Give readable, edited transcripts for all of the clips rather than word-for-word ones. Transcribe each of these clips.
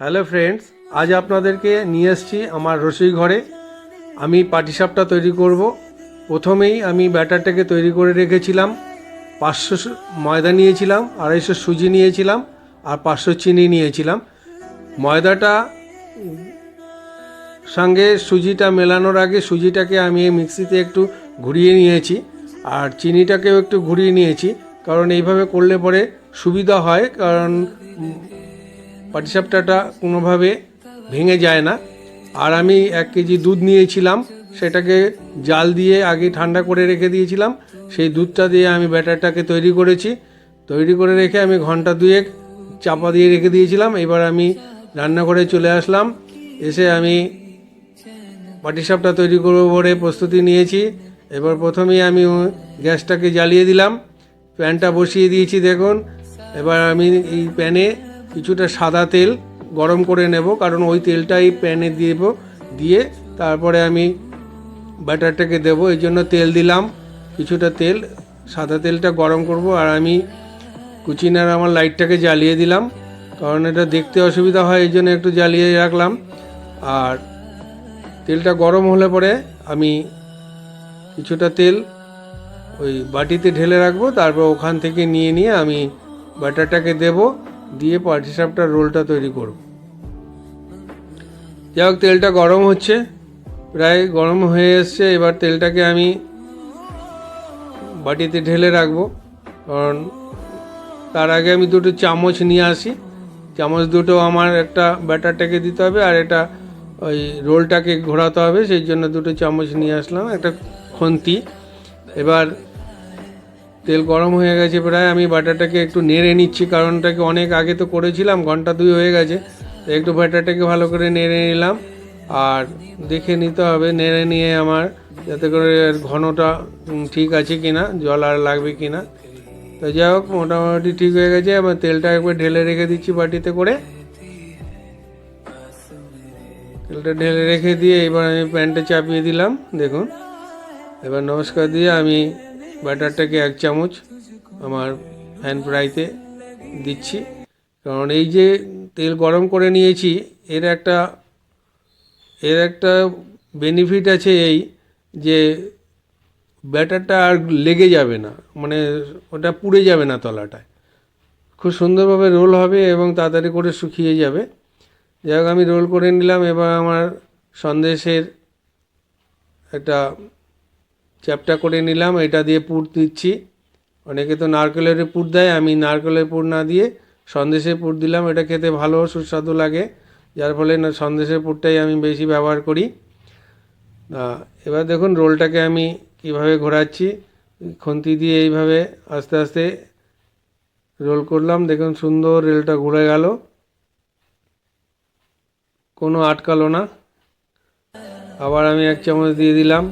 Hello friends, আজ আপনাদেরকে নিয়ে এসেছি আমার রসোই ঘরে। আমি পাটিসাপটা তৈরি করব। প্রথমেই আমি ব্যাটারটাকে তৈরি করে রেখেছিলাম। 500 ময়দা নিয়েছিলাম, 250 সুজি নিয়েছিলাম, আর 500 চিনি নিয়েছিলাম। ময়দাটা সঙ্গে সুজিটা মেলানোর আগে সুজিটাকে আমি মিক্সিতে একটু ঘুরিয়ে নিয়েছি, আর চিনিটাকেও একটু ঘুরিয়ে নিয়েছি, কারণ এইভাবে করলে পরে সুবিধা হয়, কারণ পাটিসাপটাটা কোনোভাবে ভেঙে যায় না। আর আমি 1 কেজি দুধ নিয়েছিলাম, সেটাকে জাল দিয়ে আগে ঠান্ডা করে রেখে দিয়েছিলাম। সেই দুধটা দিয়ে আমি ব্যাটারটাকে তৈরি করেছি। তৈরি করে রেখে আমি ঘন্টা দুয়েক চাপা দিয়ে রেখে দিয়েছিলাম। এবার আমি রান্নাঘরে চলে আসলাম। এসে আমি পাটিসাপটা তৈরি করবো বলে প্রস্তুতি নিয়েছি। এবার প্রথমেই আমি গ্যাসটাকে জ্বালিয়ে দিলাম, প্যানটা বসিয়ে দিয়েছি দেখুন। এবার আমি এই প্যানে কিছুটা সাদা তেল গরম করে নেব, কারণ ওই তেলটাই প্যানে দেব। দিয়ে তারপরে আমি ব্যাটারটাকে দেবো, এই জন্য তেল দিলাম। কিছুটা তেল, সাদা তেলটা গরম করব। আর আমি কুচিনার আমার লাইটটাকে জ্বালিয়ে দিলাম, কারণ এটা দেখতে অসুবিধা হয়, এই জন্য একটু জ্বালিয়ে রাখলাম। আর তেলটা গরম হলে পরে আমি কিছুটা তেল ওই বাটিতে ঢেলে রাখবো, তারপর ওখান থেকে নিয়ে নিয়ে আমি ব্যাটারটাকে দেব, দিয়ে পাটিসাপটার রোলটা তৈরি করব। যাই হোক, তেলটা গরম হচ্ছে, প্রায় গরম হয়ে এসছে। এবার তেলটাকে আমি বাটিতে ঢেলে রাখবো, কারণ তার আগে আমি দুটো চামচ নিয়ে আসি। চামচ দুটো আমার একটা ব্যাটারটাকে দিতে হবে, আর এটা ওই রোলটাকে ঘোরাতে হবে, সেই জন্য দুটো চামচ নিয়ে আসলাম, একটা খুন্তি। এবার তেল গরম হয়ে গেছে প্রায়, আমি ব্যাটারটাকে একটু নেড়ে নিচ্ছি, কারণটাকে অনেক আগে তো করেছিলাম, ঘন্টা 2 হয়ে গেছে। তো একটু ব্যাটারটাকে ভালো করে নেড়ে নিলাম, আর দেখে নিতে হবে নেড়ে নিয়ে আমার, যাতে করে ঘনটা ঠিক আছে কিনা, জল আর লাগবে কিনা। তো যাই হোক, মোটামুটি ঠিক হয়ে গেছে। আবার তেলটা একবার ঢেলে রেখে দিচ্ছি বাটিতে করে। তেলটা ঢেলে রেখে দিয়ে এবার আমি প্যানটা চাপিয়ে দিলাম দেখুন। এবার নমস্কার দিয়ে আমি ব্যাটারটাকে 1 চামচ আমার ফ্যান ফ্রাইতে দিচ্ছি, কারণ এই যে তেল গরম করে নিয়েছি, এর একটা বেনিফিট আছে, এই যে ব্যাটারটা আর লেগে যাবে না, মানে ওটা পুড়ে যাবে না তলাটায়, খুব সুন্দরভাবে রোল হবে এবং তাড়াতাড়ি করে শুকিয়ে যাবে। যাই হোক, আমি রোল করে নিলাম। এবার আমার সন্দেশের একটা চ্যাপটা করে নিলাম, এটা দিয়ে পুর দিচ্ছি। অনেকে তো নারকেলের পুর দেয়, আমি নারকেলের পুর না দিয়ে সন্দেশের পুর দিলাম। এটা খেতে ভালো সুস্বাদু লাগে, যার ফলে সন্দেশের পুরটাই আমি বেশি ব্যবহার করি। এবার দেখুন রোলটাকে আমি কিভাবে ঘোরাচ্ছি, খুন্তি দিয়ে এইভাবে আস্তে আস্তে রোল করলাম। দেখুন সুন্দর রোলটা ঘুরে গেল, কোনো আটকালো না। আবার আমি 1 চামচ দিয়ে দিলাম,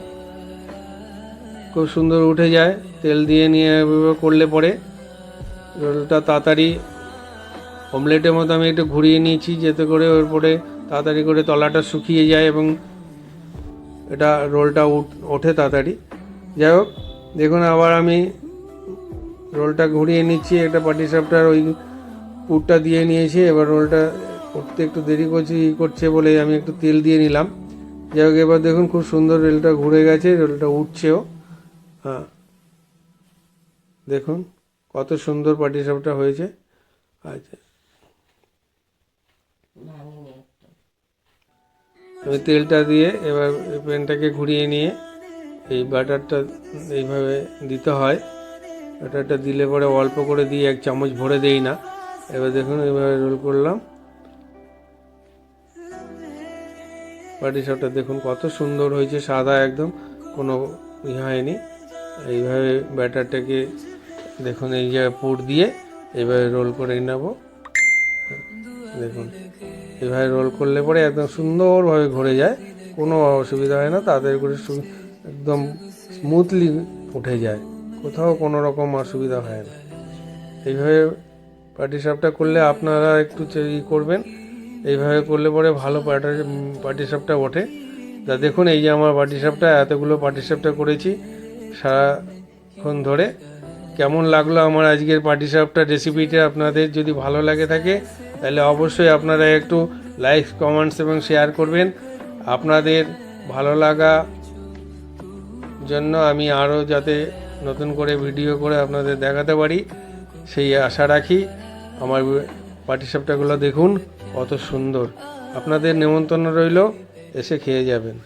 খুব সুন্দর উঠে যায়। তেল দিয়ে নিয়ে করলে পরে রোলটা তাড়াতাড়ি অমলেটের মতো আমি একটু ঘুরিয়ে নিয়েছি, যাতে করে ওর পরে তাড়াতাড়ি করে তলাটা শুকিয়ে যায় এবং এটা রোলটা ওঠে তাড়াতাড়ি। যাই হোক, দেখুন আবার আমি রোলটা ঘুরিয়ে নিচ্ছি, একটা পাটিসাপটার ওই পুরটা দিয়ে নিয়েছি। এবার রোলটা করতে একটু দেরি করছে বলে আমি একটু তেল দিয়ে নিলাম। যাই হোক, এবার দেখুন খুব সুন্দর রোলটা ঘুরে গেছে, রোলটা উঠছেও। হ্যাঁ, দেখুন কত সুন্দর পাটিসাপটা হয়েছে। আচ্ছা, আমি তেলটা দিয়ে এবার প্যানটাকে ঘুরিয়ে নিয়ে এই বাটারটা এইভাবে দিতে হয়। বাটারটা দিলে পরে অল্প করে দিয়ে 1 চামচ ভরে দেই না। এবার দেখুন এইভাবে রোল করলাম। পাটিসাপটা দেখুন কত সুন্দর হয়েছে, সাদা একদম, কোনো হয়নি। এইভাবে ব্যাটারটাকে দেখুন এই যে পুর দিয়ে এইভাবে রোল করে নেব। দেখুন এইভাবে রোল করলে পরে একদম সুন্দরভাবে ঘুরে যায়, কোনো অসুবিধা হয় না, তাড়াতাড়ি করে একদম স্মুথলি উঠে যায়, কোথাও কোনো রকম অসুবিধা হয় না। এইভাবে পাটিসাপটা করলে আপনারা একটু করবেন, এইভাবে করলে পরে ভালো পাটিসাপটা ওঠে। তা দেখুন এই যে আমার পাটিসাপটা, এতগুলো পাটিসাপটা করেছি সারাক্ষণ ধরে। কেমন লাগলো আমার আজকের পাটিসাপটা রেসিপিটা। আপনাদের যদি ভালো লাগে থাকে তাহলে অবশ্যই আপনারা একটু লাইক, কমেন্টস এবং শেয়ার করবেন। আপনাদের ভালো লাগা জন্য আমি আরও যাতে নতুন করে ভিডিও করে আপনাদের দেখাতে পারি সেই আশা রাখি। আমার পাটিসাপটাগুলো দেখুন কত সুন্দর। আপনাদের নেমন্তন্ন রইল, এসে খেয়ে যাবেন।